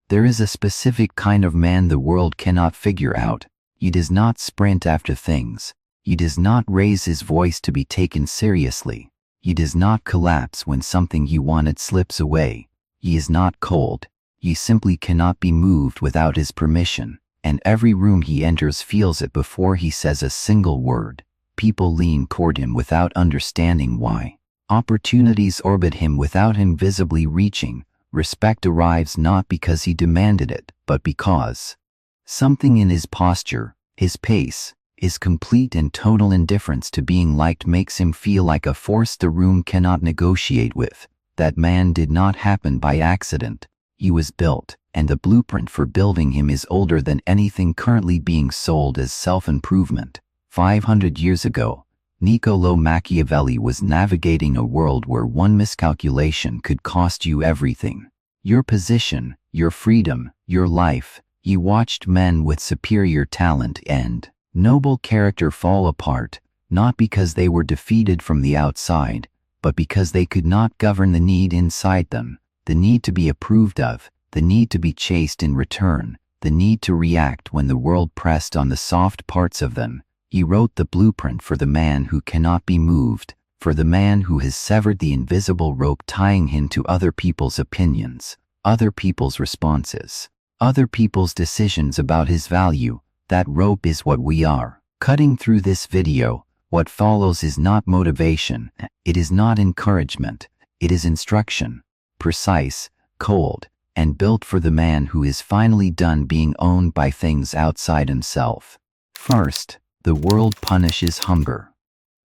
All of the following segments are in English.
There is a specific kind of man the world cannot figure out. He does not sprint after things. He does not raise his voice to be taken seriously. He does not collapse when something he wanted slips away. He is not cold. He simply cannot be moved without his permission, and every room he enters feels it before he says a single word. People lean toward him without understanding why. Opportunities orbit him without him visibly reaching. Respect arrives not because he demanded it, but because something in his posture, his pace, his complete and total indifference to being liked makes him feel like a force the room cannot negotiate with. That man did not happen by accident. He was built, and the blueprint for building him is older than anything currently being sold as self-improvement. 500 years ago, Niccolo Machiavelli was navigating a world where one miscalculation could cost you everything. Your position, your freedom, your life. He watched men with superior talent and noble character fall apart, not because they were defeated from the outside, but because they could not govern the need inside them, the need to be approved of, the need to be chased in return, the need to react when the world pressed on the soft parts of them. He wrote the blueprint for the man who cannot be moved, for the man who has severed the invisible rope tying him to other people's opinions, other people's responses, other people's decisions about his value. That rope is what we are. Cutting through this video, what follows is not motivation, it is not encouragement, it is instruction. Precise, cold, and built for the man who is finally done being owned by things outside himself. First, the world punishes hunger.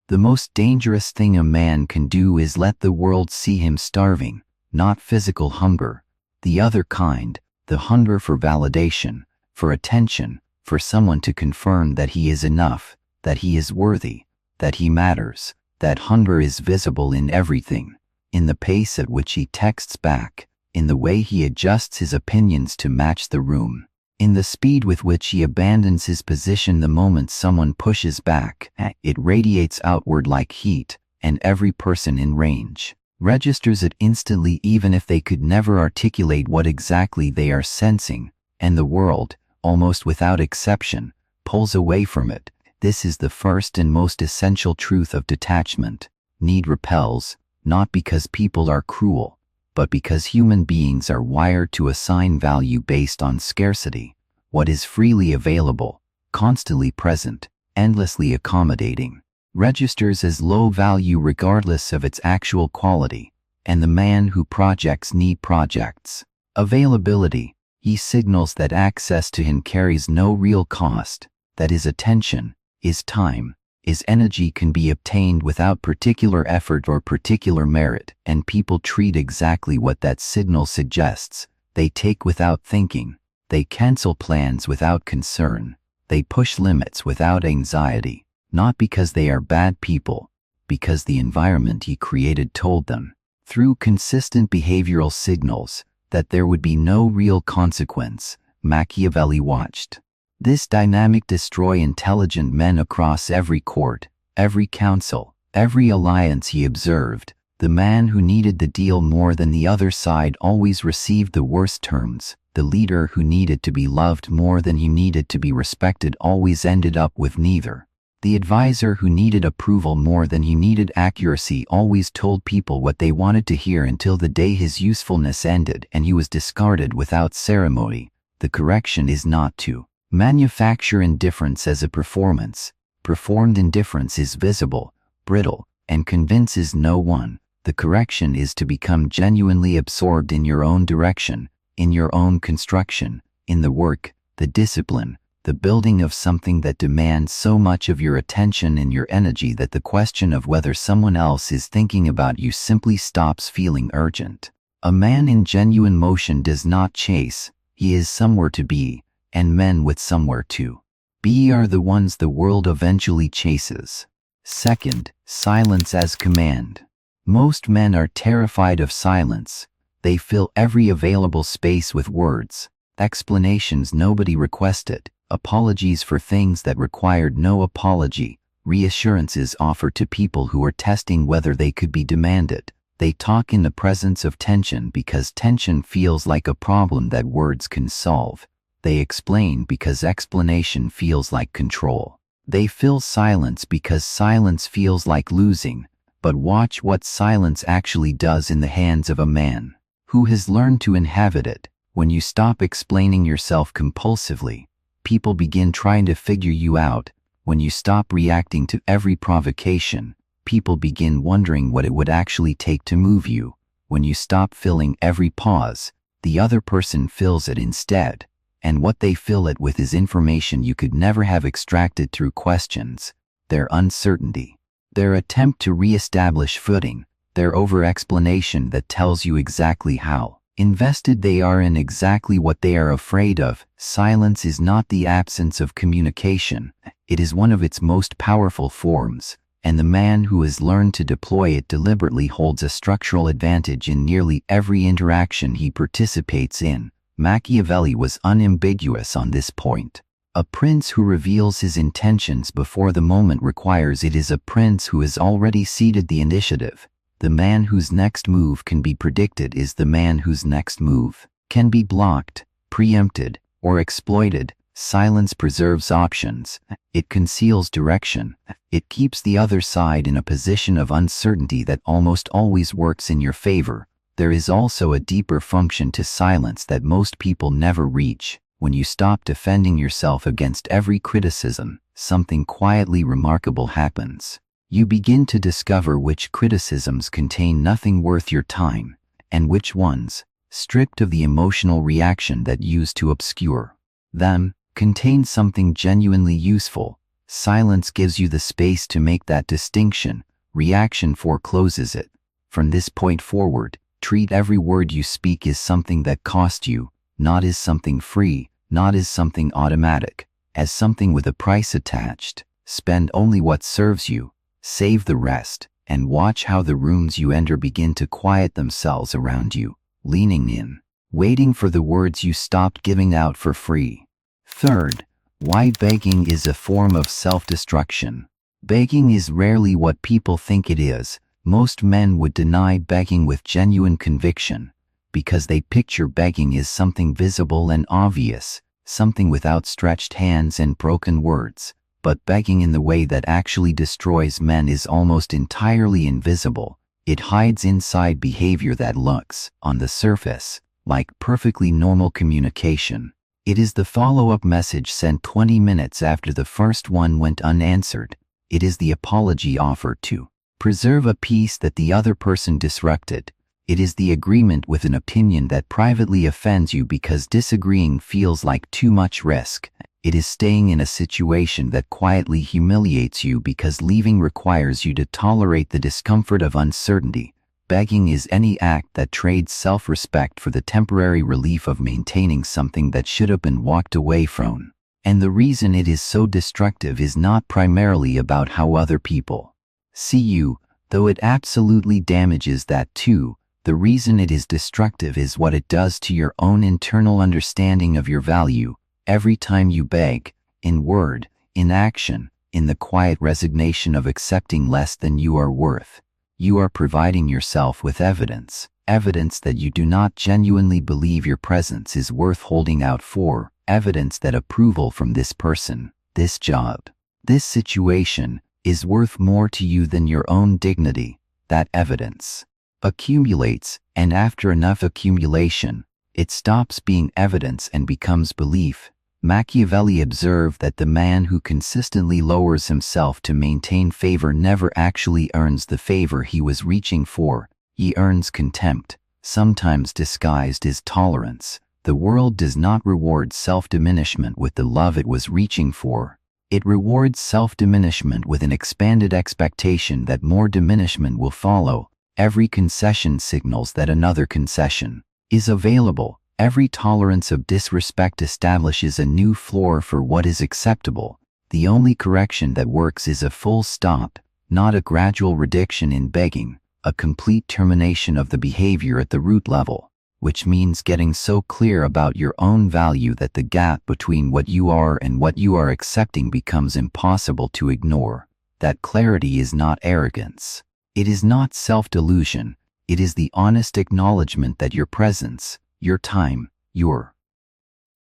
The most dangerous thing a man can do is let the world see him starving, not physical hunger. The other kind, the hunger for validation, for attention, for someone to confirm that he is enough, that he is worthy, that he matters. That hunger is visible in everything, in the pace at which he texts back, in the way he adjusts his opinions to match the room, in the speed with which he abandons his position the moment someone pushes back. It radiates outward like heat, and every person in range registers it instantly even if they could never articulate what exactly they are sensing, and the world, almost without exception, pulls away from it. This is the first and most essential truth of detachment. Need repels, not because people are cruel, but because human beings are wired to assign value based on scarcity. What is freely available, constantly present, endlessly accommodating, registers as low value regardless of its actual quality, and the man who projects need projects availability. He signals that access to him carries no real cost, that his attention, his time, his energy can be obtained without particular effort or particular merit, and people treat exactly what that signal suggests. They take without thinking, they cancel plans without concern, they push limits without anxiety, not because they are bad people, because the environment he created told them, through consistent behavioral signals, that there would be no real consequence. Machiavelli watched this dynamic destroy intelligent men across every court, every council, every alliance. He observed, the man who needed the deal more than the other side always received the worst terms. The leader who needed to be loved more than he needed to be respected always ended up with neither. The advisor who needed approval more than he needed accuracy always told people what they wanted to hear until the day his usefulness ended and he was discarded without ceremony. The correction is not to manufacture indifference as a performance. Performed indifference is visible, brittle, and convinces no one. The correction is to become genuinely absorbed in your own direction, in your own construction, in the work, the discipline, the building of something that demands so much of your attention and your energy that the question of whether someone else is thinking about you simply stops feeling urgent. A man in genuine motion does not chase, he is somewhere to be, and men with somewhere to be are the ones the world eventually chases. Second, silence as command. Most men are terrified of silence. They fill every available space with words, explanations nobody requested, apologies for things that required no apology, reassurances offered to people who are testing whether they could be demanded. They talk in the presence of tension because tension feels like a problem that words can solve. They explain because explanation feels like control. They fill silence because silence feels like losing. But watch what silence actually does in the hands of a man who has learned to inhabit it. When you stop explaining yourself compulsively, people begin trying to figure you out. When you stop reacting to every provocation, people begin wondering what it would actually take to move you. When you stop filling every pause, the other person fills it instead. And what they fill it with is information you could never have extracted through questions. Their uncertainty, their attempt to re-establish footing, their over-explanation that tells you exactly how invested they are in exactly what they are afraid of. Silence is not the absence of communication. It is one of its most powerful forms, and the man who has learned to deploy it deliberately holds a structural advantage in nearly every interaction he participates in. Machiavelli was unambiguous on this point. A prince who reveals his intentions before the moment requires it is a prince who has already ceded the initiative. The man whose next move can be predicted is the man whose next move can be blocked, preempted, or exploited. Silence preserves options. It conceals direction. It keeps the other side in a position of uncertainty that almost always works in your favor. There is also a deeper function to silence that most people never reach. When you stop defending yourself against every criticism, something quietly remarkable happens. You begin to discover which criticisms contain nothing worth your time, and which ones, stripped of the emotional reaction that used to obscure them, contain something genuinely useful. Silence gives you the space to make that distinction. Reaction forecloses it. From this point forward, treat every word you speak as something that cost you, not as something free, not as something automatic, as something with a price attached. Spend only what serves you. Save the rest, and watch how the rooms you enter begin to quiet themselves around you, leaning in, waiting for the words you stopped giving out for free. Third, why begging is a form of self-destruction. Begging is rarely what people think it is. Most men would deny begging with genuine conviction, because they picture begging as something visible and obvious, something with outstretched hands and broken words. But begging in the way that actually destroys men is almost entirely invisible. It hides inside behavior that looks, on the surface, like perfectly normal communication. It is the follow-up message sent 20 minutes after the first one went unanswered. It is the apology offered to preserve a peace that the other person disrupted. It is the agreement with an opinion that privately offends you because disagreeing feels like too much risk. It is staying in a situation that quietly humiliates you because leaving requires you to tolerate the discomfort of uncertainty. Begging is any act that trades self-respect for the temporary relief of maintaining something that should have been walked away from. And the reason it is so destructive is not primarily about how other people see you, though it absolutely damages that too. The reason it is destructive is what it does to your own internal understanding of your value. Every time you beg, in word, in action, in the quiet resignation of accepting less than you are worth, you are providing yourself with evidence that you do not genuinely believe your presence is worth holding out for, evidence that approval from this person, this job, this situation, is worth more to you than your own dignity. That evidence accumulates, and after enough accumulation, it stops being evidence and becomes belief. Machiavelli observed that the man who consistently lowers himself to maintain favor never actually earns the favor he was reaching for. He earns contempt, sometimes disguised as tolerance. The world does not reward self-diminishment with the love it was reaching for. It rewards self-diminishment with an expanded expectation that more diminishment will follow. Every concession signals that another concession is available. Every tolerance of disrespect establishes a new floor for what is acceptable. The only correction that works is a full stop, not a gradual reduction in begging, a complete termination of the behavior at the root level, which means getting so clear about your own value that the gap between what you are and what you are accepting becomes impossible to ignore. That clarity is not arrogance. It is not self-delusion. It is the honest acknowledgement that your presence, your time, your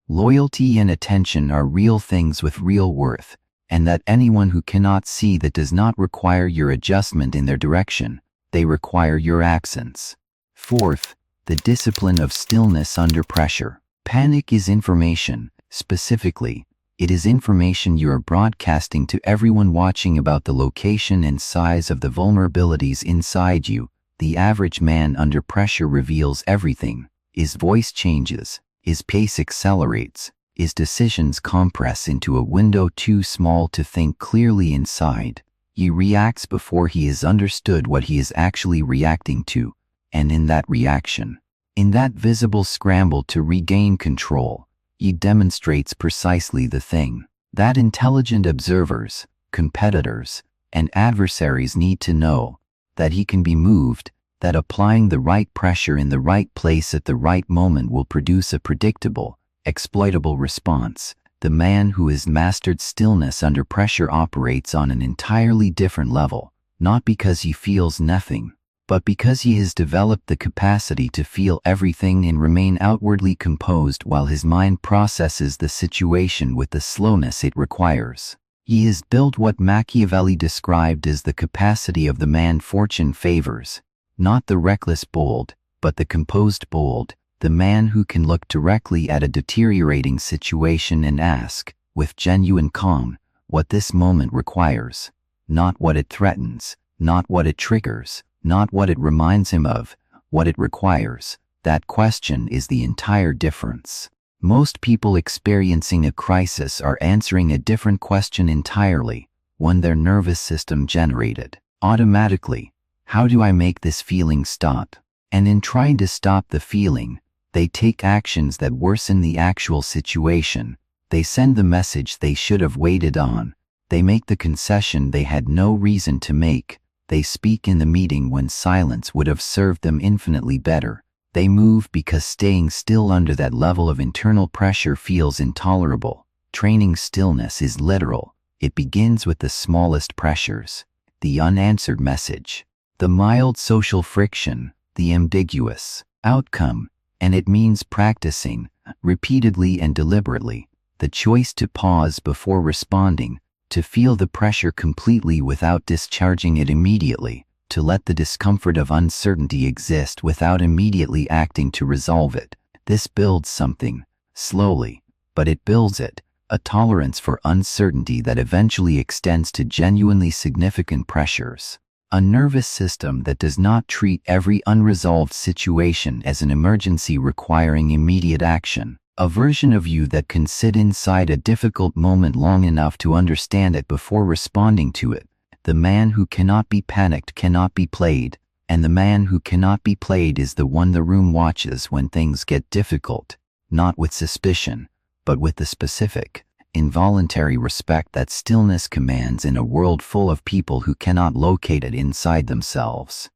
loyalty and attention are real things with real worth, and that anyone who cannot see that does not require your adjustment in their direction, they require your absence. Fourth, the discipline of stillness under pressure. Panic is information. Specifically, it is information you are broadcasting to everyone watching about the location and size of the vulnerabilities inside you. The average man under pressure reveals everything. His voice changes, his pace accelerates, his decisions compress into a window too small to think clearly inside. He reacts before he has understood what he is actually reacting to, and in that reaction, in that visible scramble to regain control, he demonstrates precisely the thing that intelligent observers, competitors, and adversaries need to know, that he can be moved, that applying the right pressure in the right place at the right moment will produce a predictable, exploitable response. The man who has mastered stillness under pressure operates on an entirely different level, not because he feels nothing, but because he has developed the capacity to feel everything and remain outwardly composed while his mind processes the situation with the slowness it requires. He has built what Machiavelli described as the capacity of the man fortune favors, not the reckless bold, but the composed bold, the man who can look directly at a deteriorating situation and ask, with genuine calm, what this moment requires, not what it threatens, not what it triggers, not what it reminds him of, what it requires. That question is the entire difference. Most people experiencing a crisis are answering a different question entirely, one their nervous system generated automatically. How do I make this feeling stop? And in trying to stop the feeling, they take actions that worsen the actual situation. They send the message they should have waited on. They make the concession they had no reason to make. They speak in the meeting when silence would have served them infinitely better. They move because staying still under that level of internal pressure feels intolerable. Training stillness is literal. It begins with the smallest pressures, the unanswered message, the mild social friction, the ambiguous outcome, and it means practicing, repeatedly and deliberately, the choice to pause before responding, to feel the pressure completely without discharging it immediately, to let the discomfort of uncertainty exist without immediately acting to resolve it. This builds something, slowly, but it builds it, a tolerance for uncertainty that eventually extends to genuinely significant pressures. A nervous system that does not treat every unresolved situation as an emergency requiring immediate action. A version of you that can sit inside a difficult moment long enough to understand it before responding to it. The man who cannot be panicked cannot be played, and the man who cannot be played is the one the room watches when things get difficult, not with suspicion, but with the specific, involuntary respect that stillness commands in a world full of people who cannot locate it inside themselves.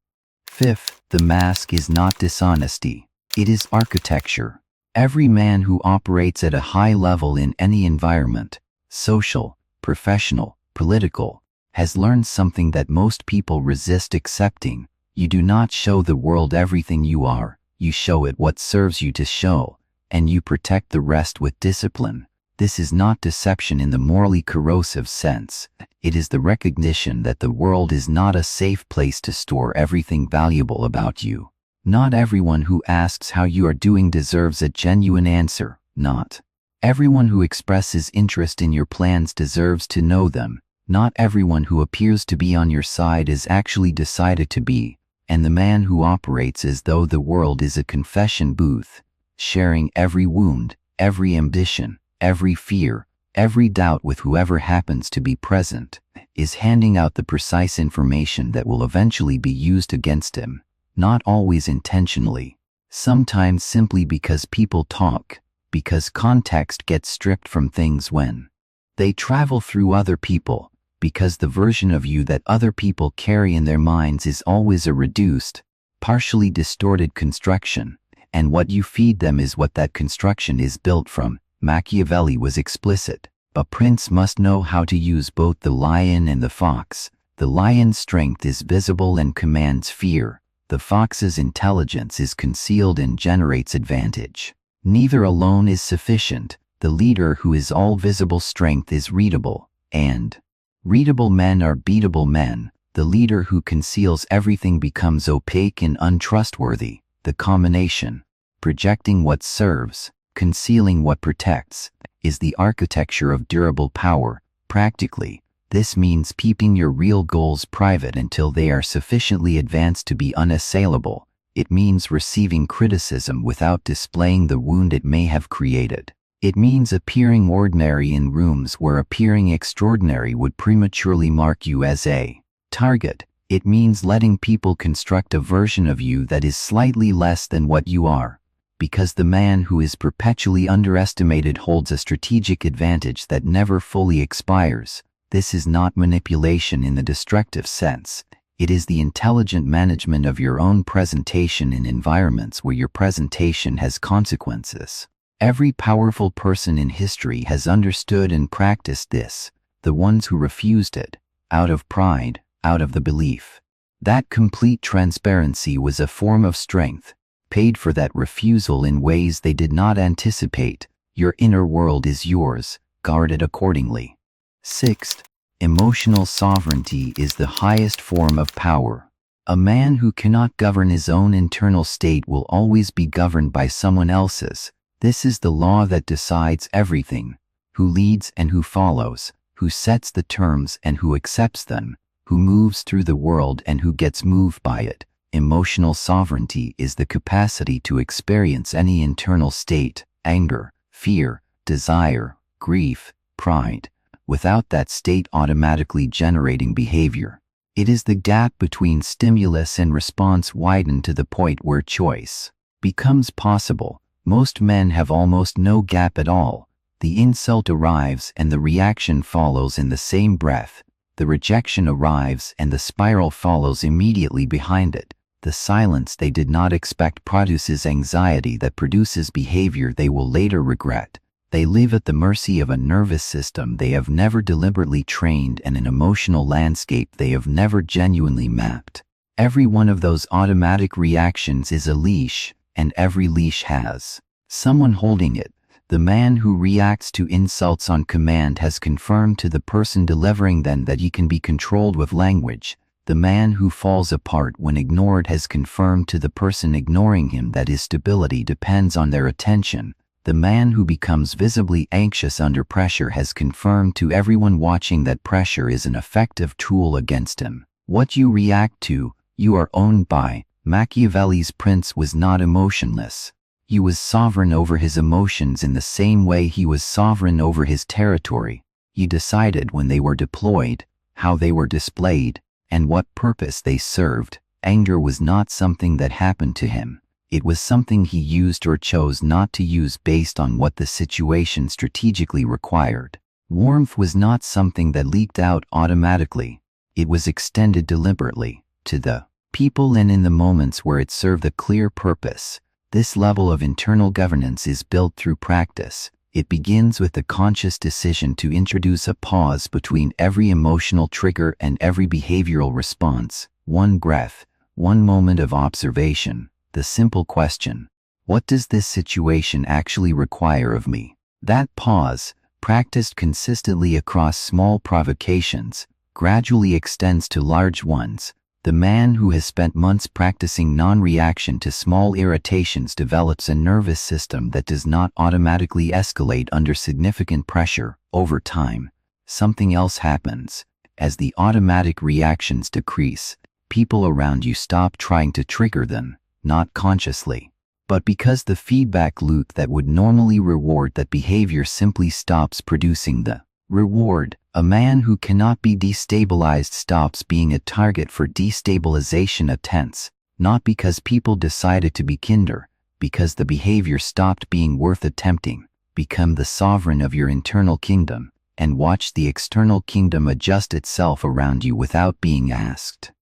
Fifth, the mask is not dishonesty. It is architecture. Every man who operates at a high level in any environment, social, professional, political, has learned something that most people resist accepting. You do not show the world everything you are, you show it what serves you to show, and you protect the rest with discipline. This is not deception in the morally corrosive sense. It is the recognition that the world is not a safe place to store everything valuable about you. Not everyone who asks how you are doing deserves a genuine answer. Not everyone who expresses interest in your plans deserves to know them. Not everyone who appears to be on your side is actually decided to be. And the man who operates as though the world is a confession booth, sharing every wound, every ambition, every fear, every doubt with whoever happens to be present, is handing out the precise information that will eventually be used against him. Not always intentionally, sometimes simply because people talk, because context gets stripped from things when they travel through other people, because the version of you that other people carry in their minds is always a reduced, partially distorted construction, and what you feed them is what that construction is built from. Machiavelli was explicit. A prince must know how to use both the lion and the fox. The lion's strength is visible and commands fear. The fox's intelligence is concealed and generates advantage. Neither alone is sufficient. The leader who is all visible strength is readable, and readable men are beatable men. The leader who conceals everything becomes opaque and untrustworthy. The combination, projecting what serves, concealing what protects, is the architecture of durable power. Practically, this means keeping your real goals private until they are sufficiently advanced to be unassailable. It means receiving criticism without displaying the wound it may have created. It means appearing ordinary in rooms where appearing extraordinary would prematurely mark you as a target. It means letting people construct a version of you that is slightly less than what you are. Because the man who is perpetually underestimated holds a strategic advantage that never fully expires. This is not manipulation in the destructive sense. It is the intelligent management of your own presentation in environments where your presentation has consequences. Every powerful person in history has understood and practiced this. The ones who refused it, out of pride, out of the belief that complete transparency was a form of strength, paid for that refusal in ways they did not anticipate. Your inner world is yours, guard it accordingly. Sixth, emotional sovereignty is the highest form of power. A man who cannot govern his own internal state will always be governed by someone else's. This is the law that decides everything: who leads and who follows, who sets the terms and who accepts them, who moves through the world and who gets moved by it. Emotional sovereignty is the capacity to experience any internal state, anger, fear, desire, grief, pride, without that state automatically generating behavior. It is the gap between stimulus and response widened to the point where choice becomes possible. Most men have almost no gap at all. The insult arrives and the reaction follows in the same breath. The rejection arrives and the spiral follows immediately behind it. The silence they did not expect produces anxiety that produces behavior they will later regret. They live at the mercy of a nervous system they have never deliberately trained and an emotional landscape they have never genuinely mapped. Every one of those automatic reactions is a leash, and every leash has someone holding it. The man who reacts to insults on command has confirmed to the person delivering them that he can be controlled with language. The man who falls apart when ignored has confirmed to the person ignoring him that his stability depends on their attention. The man who becomes visibly anxious under pressure has confirmed to everyone watching that pressure is an effective tool against him. What you react to, you are owned by. Machiavelli's prince was not emotionless. He was sovereign over his emotions in the same way he was sovereign over his territory. He decided when they were deployed, how they were displayed, and what purpose they served. Anger was not something that happened to him. It was something he used or chose not to use based on what the situation strategically required. Warmth was not something that leaked out automatically. It was extended deliberately to the people and in the moments where it served a clear purpose. This level of internal governance is built through practice. It begins with the conscious decision to introduce a pause between every emotional trigger and every behavioral response. One breath, one moment of observation. The simple question: what does this situation actually require of me? That pause, practiced consistently across small provocations, gradually extends to large ones. The man who has spent months practicing non-reaction to small irritations develops a nervous system that does not automatically escalate under significant pressure. Over time, something else happens. As the automatic reactions decrease, people around you stop trying to trigger them, not consciously, but because the feedback loop that would normally reward that behavior simply stops producing the reward. A man who cannot be destabilized stops being a target for destabilization attempts, not because people decided to be kinder, because the behavior stopped being worth attempting. Become the sovereign of your internal kingdom, and watch the external kingdom adjust itself around you without being asked.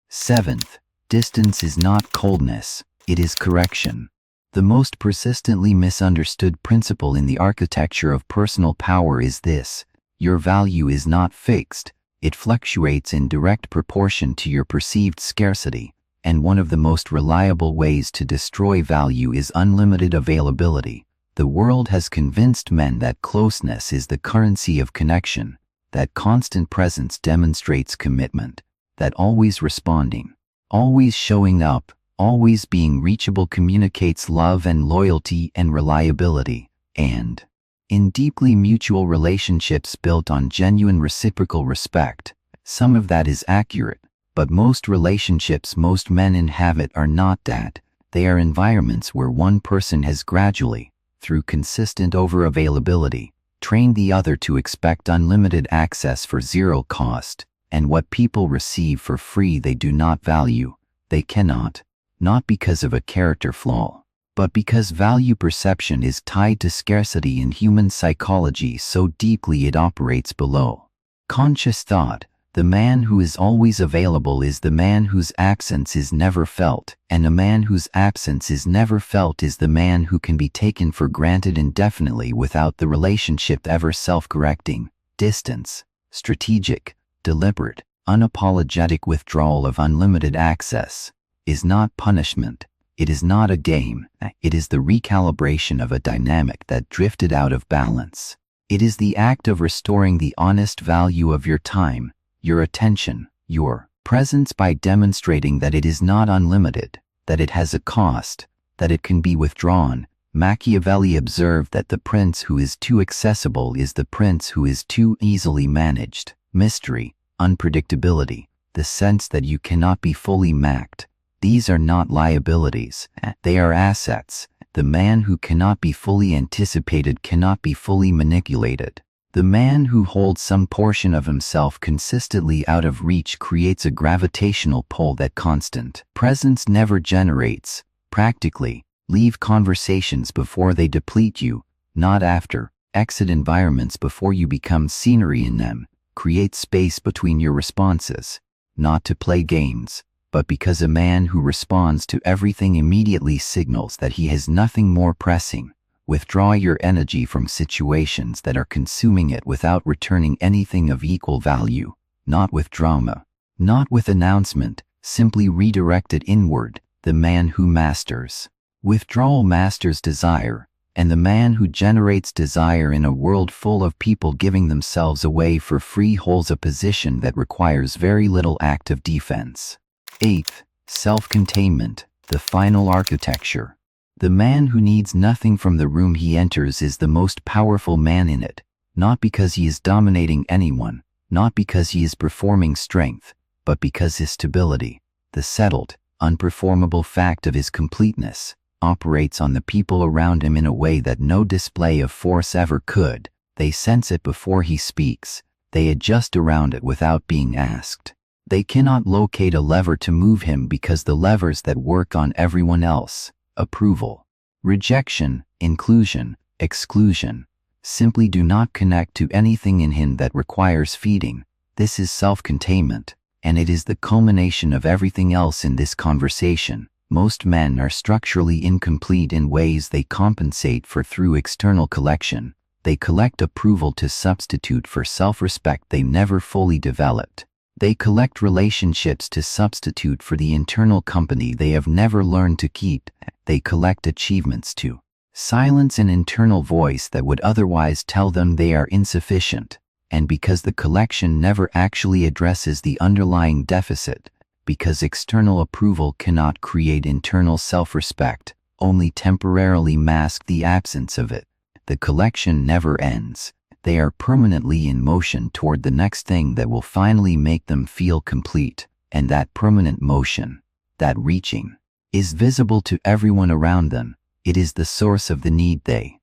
Seventh, distance is not coldness, it is correction. The most persistently misunderstood principle in the architecture of personal power is this: your value is not fixed, it fluctuates in direct proportion to your perceived scarcity. And one of the most reliable ways to destroy value is unlimited availability. The world has convinced men that closeness is the currency of connection, that constant presence demonstrates commitment, that always responding, always showing up, always being reachable communicates love and loyalty and reliability. And in deeply mutual relationships built on genuine reciprocal respect, some of that is accurate, but most relationships most men inhabit are not that. They are environments where one person has gradually, through consistent over-availability, trained the other to expect unlimited access for zero cost, and what people receive for free they do not value, they cannot, not because of a character flaw, but because value perception is tied to scarcity in human psychology so deeply it operates below conscious thought. The man who is always available is the man whose absence is never felt, and a man whose absence is never felt is the man who can be taken for granted indefinitely without the relationship ever self-correcting. Distance, strategic, deliberate, unapologetic withdrawal of unlimited access is not punishment. It is not a game. It is the recalibration of a dynamic that drifted out of balance. It is the act of restoring the honest value of your time, your attention, your presence by demonstrating that it is not unlimited, that it has a cost, that it can be withdrawn. Machiavelli observed that the prince who is too accessible is the prince who is too easily managed. Mystery, unpredictability, the sense that you cannot be fully mapped. These are not liabilities, they are assets. The man who cannot be fully anticipated cannot be fully manipulated. The man who holds some portion of himself consistently out of reach creates a gravitational pull that constant presence never generates. Practically, leave conversations before they deplete you, not after. Exit environments before you become scenery in them. Create space between your responses, not to play games, but because a man who responds to everything immediately signals that he has nothing more pressing. Withdraw your energy from situations that are consuming it without returning anything of equal value, not with drama, not with announcement, simply redirect it inward. The man who masters withdrawal masters desire, and the man who generates desire in a world full of people giving themselves away for free holds a position that requires very little active defense. 8th, self-containment, the final architecture. The man who needs nothing from the room he enters is the most powerful man in it, not because he is dominating anyone, not because he is performing strength, but because his stability, the settled, unperformable fact of his completeness, operates on the people around him in a way that no display of force ever could. They sense it before he speaks. They adjust around it without being asked. They cannot locate a lever to move him because the levers that work on everyone else, approval, rejection, inclusion, exclusion, simply do not connect to anything in him that requires feeding. This is self-containment, and it is the culmination of everything else in this conversation. Most men are structurally incomplete in ways they compensate for through external collection. They collect approval to substitute for self-respect they never fully developed. They collect relationships to substitute for the internal company they have never learned to keep. They collect achievements to silence an internal voice that would otherwise tell them they are insufficient. And because the collection never actually addresses the underlying deficit, because external approval cannot create internal self-respect, only temporarily mask the absence of it, the collection never ends. They are permanently in motion toward the next thing that will finally make them feel complete, and that permanent motion, that reaching, is visible to everyone around them. It is the source of the need they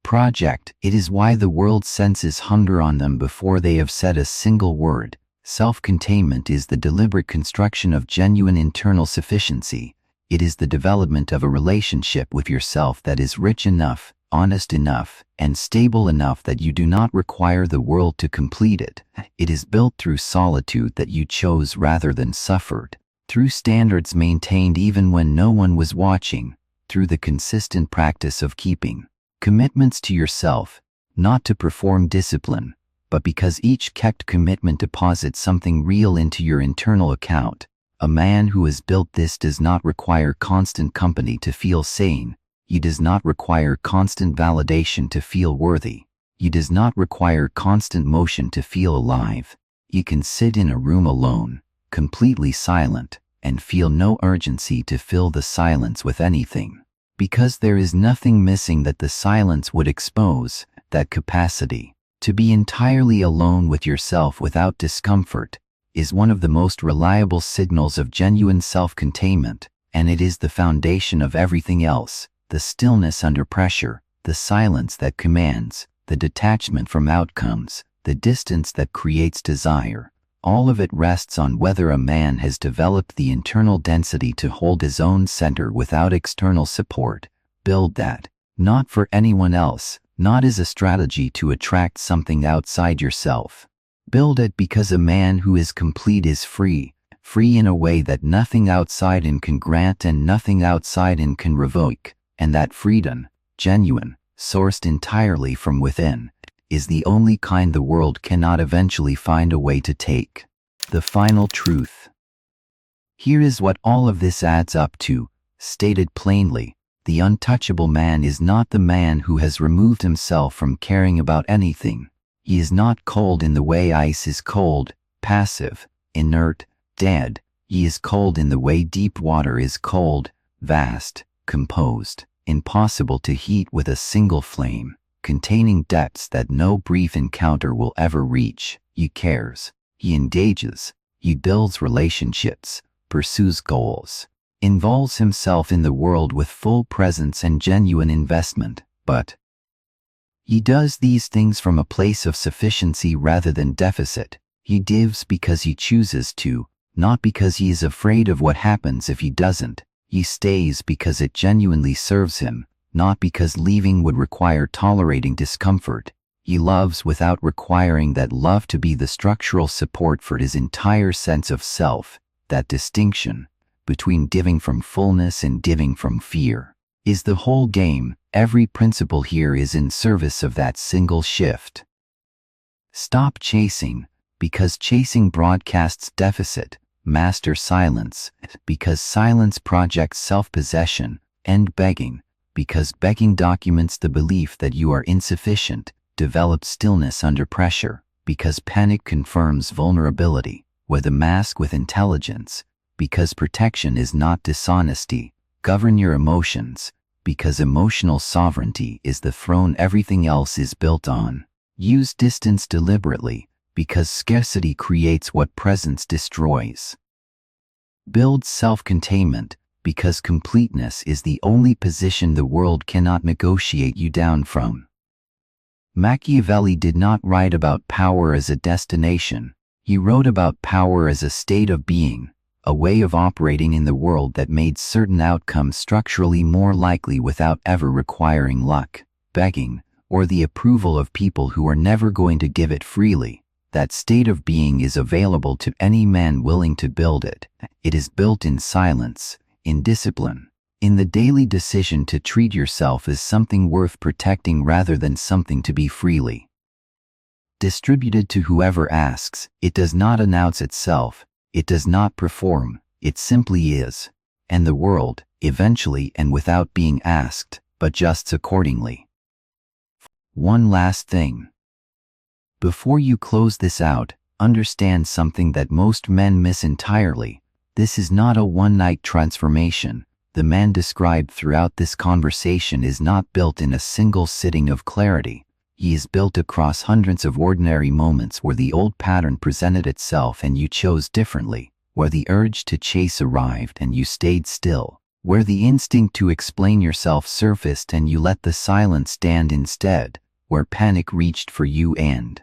project. It is why the world senses hunger on them before they have said a single word. Self-containment is the deliberate construction of genuine internal sufficiency. It is the development of a relationship with yourself that is rich enough, honest enough, and stable enough that you do not require the world to complete it. It is built through solitude that you chose rather than suffered, through standards maintained even when no one was watching, through the consistent practice of keeping commitments to yourself, not to perform discipline, but because each kept commitment deposits something real into your internal account, A man who has built this does not require constant company to feel sane. He does not require constant validation to feel worthy. He does not require constant motion to feel alive. He can sit in a room alone, completely silent, and feel no urgency to fill the silence with anything. Because there is nothing missing that the silence would expose, that capacity to be entirely alone with yourself without discomfort is one of the most reliable signals of genuine self-containment, and it is the foundation of everything else. The stillness under pressure, the silence that commands, the detachment from outcomes, the distance that creates desire. All of it rests on whether a man has developed the internal density to hold his own center without external support. Build that, not for anyone else, not as a strategy to attract something outside yourself. Build it because a man who is complete is free, free in a way that nothing outside him can grant and nothing outside him can revoke, and that freedom, genuine, sourced entirely from within, is the only kind the world cannot eventually find a way to take. The final truth. Here is what all of this adds up to, stated plainly. The untouchable man is not the man who has removed himself from caring about anything. He is not cold in the way ice is cold, passive, inert, dead. He is cold in the way deep water is cold, vast, composed, impossible to heat with a single flame, containing depths that no brief encounter will ever reach. He cares, he engages, he builds relationships, pursues goals, involves himself in the world with full presence and genuine investment, but he does these things from a place of sufficiency rather than deficit. He gives because he chooses to, not because he is afraid of what happens if he doesn't. He stays because it genuinely serves him, not because leaving would require tolerating discomfort. He loves without requiring that love to be the structural support for his entire sense of self. That distinction between giving from fullness and giving from fear is the whole game. Every principle here is in service of that single shift. Stop chasing, because chasing broadcasts deficit. Master silence, because silence projects self-possession. End begging, because begging documents the belief that you are insufficient. Develop stillness under pressure, because panic confirms vulnerability. Wear the mask with intelligence, because protection is not dishonesty. Govern your emotions, because emotional sovereignty is the throne everything else is built on. Use distance deliberately, because scarcity creates what presence destroys. Build self-containment, because completeness is the only position the world cannot negotiate you down from. Machiavelli did not write about power as a destination. He wrote about power as a state of being, a way of operating in the world that made certain outcomes structurally more likely without ever requiring luck, begging, or the approval of people who are never going to give it freely. That state of being is available to any man willing to build it. It is built in silence, in discipline, in the daily decision to treat yourself as something worth protecting rather than something to be freely distributed to whoever asks. It does not announce itself. It does not perform, it simply is, and the world, eventually and without being asked, adjusts accordingly. One last thing. Before you close this out, understand something that most men miss entirely. This is not a one-night transformation. The man described throughout this conversation is not built in a single sitting of clarity. He is built across hundreds of ordinary moments where the old pattern presented itself and you chose differently, where the urge to chase arrived and you stayed still, where the instinct to explain yourself surfaced and you let the silence stand instead, where panic reached for you and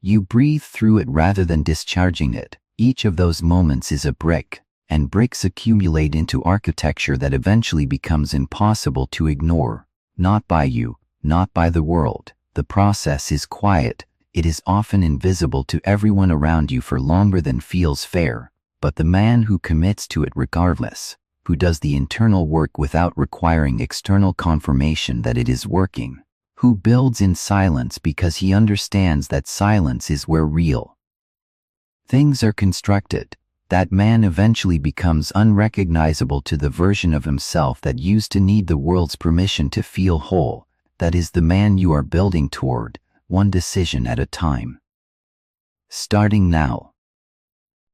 you breathe through it rather than discharging it. Each of those moments is a brick, and bricks accumulate into architecture that eventually becomes impossible to ignore. Not by you, not by the world. The process is quiet. It is often invisible to everyone around you for longer than feels fair. But the man who commits to it regardless, who does the internal work without requiring external confirmation that it is working, who builds in silence because he understands that silence is where real things are constructed, That man eventually becomes unrecognizable to the version of himself that used to need the world's permission to feel whole. That is the man you are building toward, one decision at a time. Starting now.